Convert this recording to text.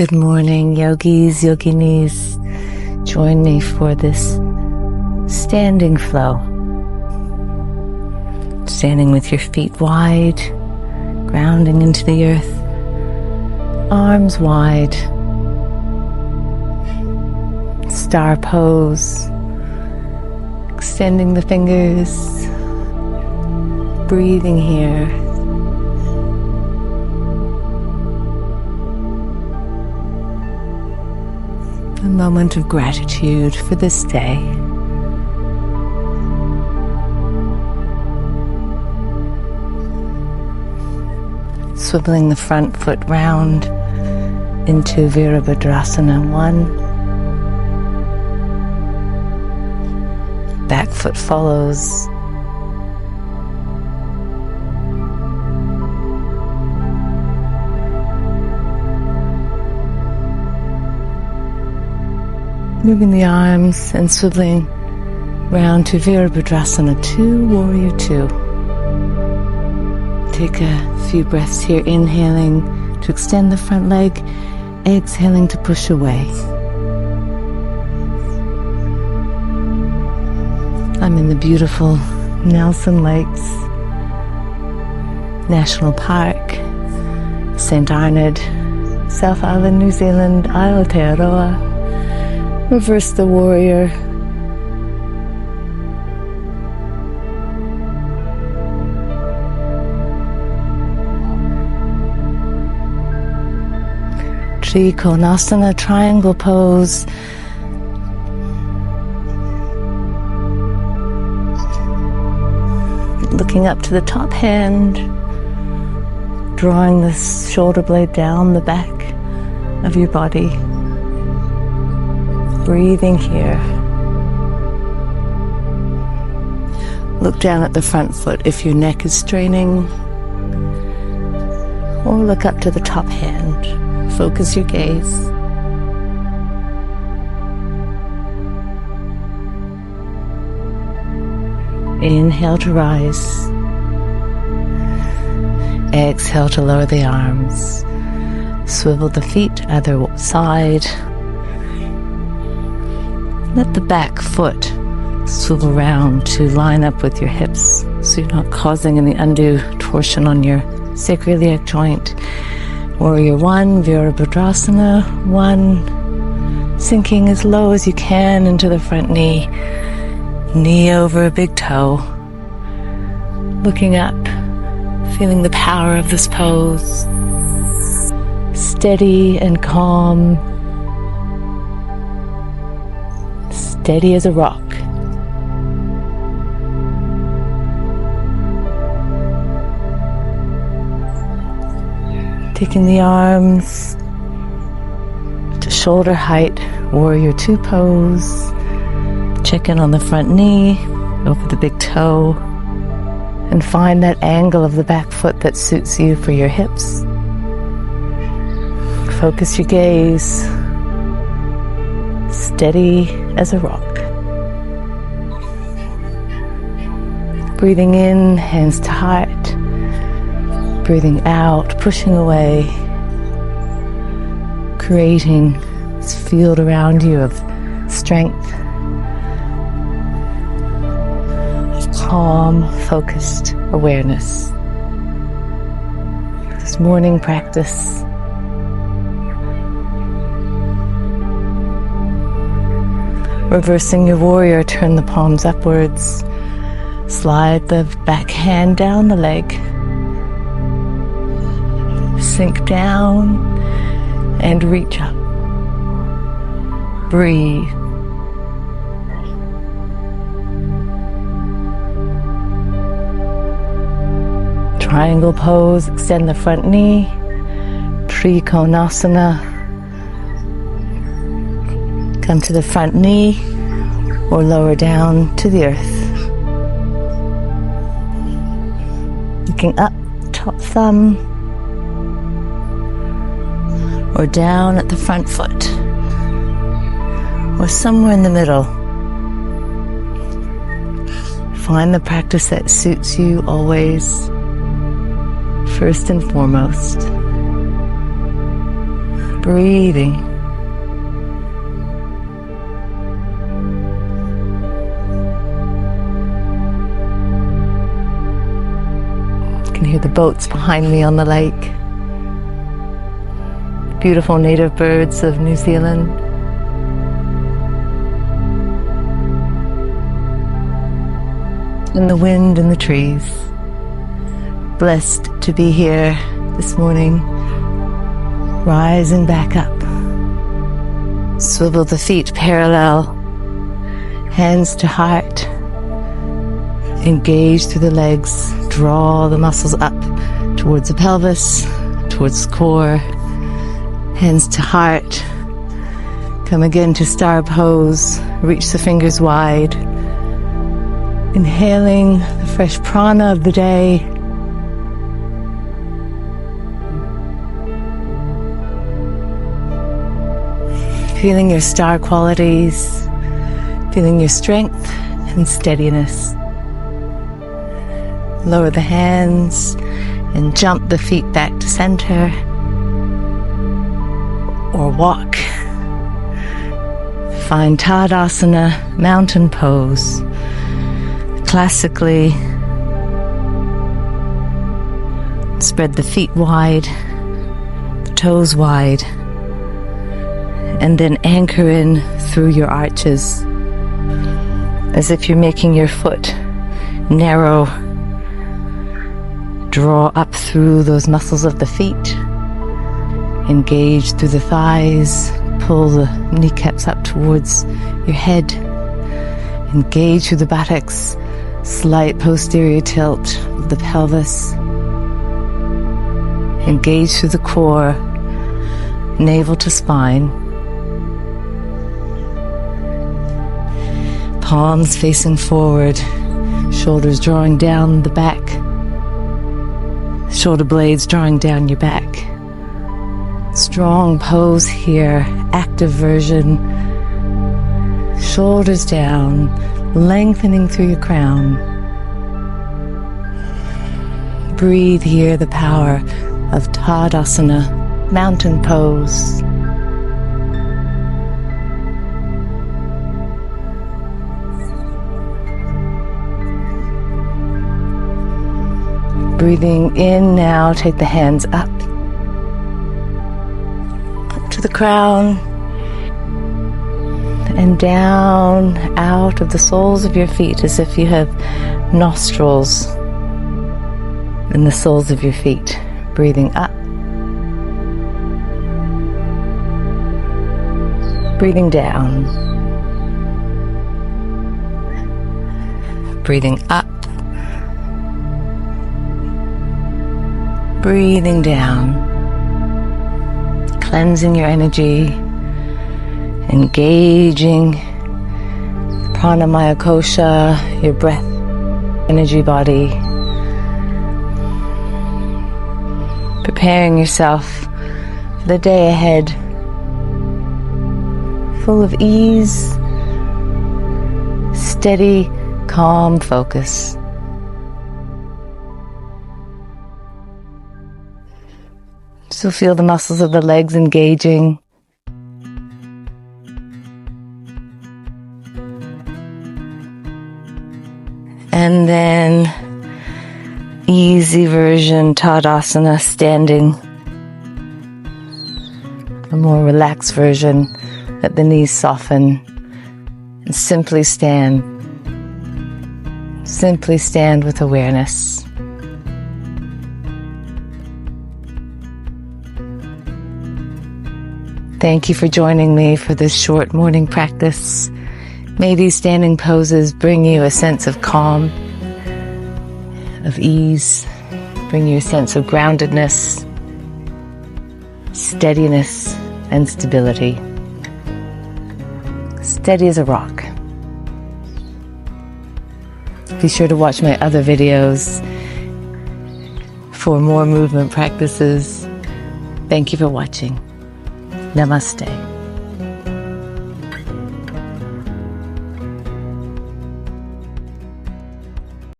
Good morning, yogis, yoginis. Join me for this standing flow. Standing with your feet wide, grounding into the earth, arms wide, star pose, extending the fingers, breathing here. A moment of gratitude for this day. Swiveling the front foot round into Virabhadrasana 1. Back foot follows. Moving the arms and swiveling round to Virabhadrasana 2, Warrior 2. Take a few breaths here, inhaling to extend the front leg, exhaling to push away. I'm in the beautiful Nelson Lakes National Park, St. Arnaud, South Island, New Zealand, Aotearoa. Reverse the warrior. Trikonasana, triangle pose. Looking up to the top hand, drawing the shoulder blade down the back of your body. Breathing here. Look down at the front foot if your neck is straining, or look up to the top hand. Focus your gaze. Inhale to rise. Exhale to lower the arms. Swivel the feet either side. Let the back foot swivel round to line up with your hips so you're not causing any undue torsion on your sacroiliac joint. Warrior 1, Virabhadrasana 1. Sinking as low as you can into the front knee. Knee over a big toe. Looking up, feeling the power of this pose. Steady and calm. Steady as a rock. Taking the arms to shoulder height, Warrior 2 pose. Check in on the front knee, over the big toe, and find that angle of the back foot that suits you for your hips. Focus your gaze. Steady as a rock. Breathing in, hands to heart. Breathing out, pushing away. Creating this field around you of strength, of calm, focused awareness. This morning practice. Reversing your warrior, turn the palms upwards. Slide the back hand down the leg. Sink down and reach up. Breathe. Triangle pose, extend the front knee. Trikonasana. Come to the front knee or lower down to the earth. Looking up, top thumb, or down at the front foot, or somewhere in the middle. Find the practice that suits you always, first and foremost. breathing. You can hear the boats behind me on the lake. Beautiful native birds of New Zealand. And the wind in the trees. Blessed to be here this morning. Rising back up. Swivel the feet parallel. Hands to heart. Engage through the legs. Draw the muscles up towards the pelvis, towards the core. Hands to heart. Come again to star pose. Reach the fingers wide. Inhaling the fresh prana of the day. Feeling your star qualities. Feeling your strength and steadiness. Lower the hands and jump the feet back to center. Or walk. Find Tadasana, mountain pose. Classically, spread the feet wide, the toes wide, and then anchor in through your arches, as if you're making your foot narrow. Draw up through those muscles of the feet. Engage through the thighs. Pull the kneecaps up towards your head. Engage through the buttocks. Slight posterior tilt of the pelvis. Engage through the core. Navel to spine. Palms facing forward. Shoulders drawing down the back. Shoulder blades drawing down your back. Strong pose here, active version. Shoulders down, lengthening through your crown. Breathe here the power of Tadasana, mountain pose. Breathing in now, take the hands up to the crown and down out of the soles of your feet, as if you have nostrils in the soles of your feet. Breathing up, breathing down, breathing up, breathing down, cleansing your energy, engaging prana maya kosha, your breath, energy body, preparing yourself for the day ahead, full of ease, steady, calm focus. So feel the muscles of the legs engaging. And then easy version, Tadasana, standing. A more relaxed version, let the knees soften. And simply stand. Simply stand with awareness. Thank you for joining me for this short morning practice. May these standing poses bring you a sense of calm, of ease, bring you a sense of groundedness, steadiness, and stability. Steady as a rock. Be sure to watch my other videos for more movement practices. Thank you for watching. Namaste.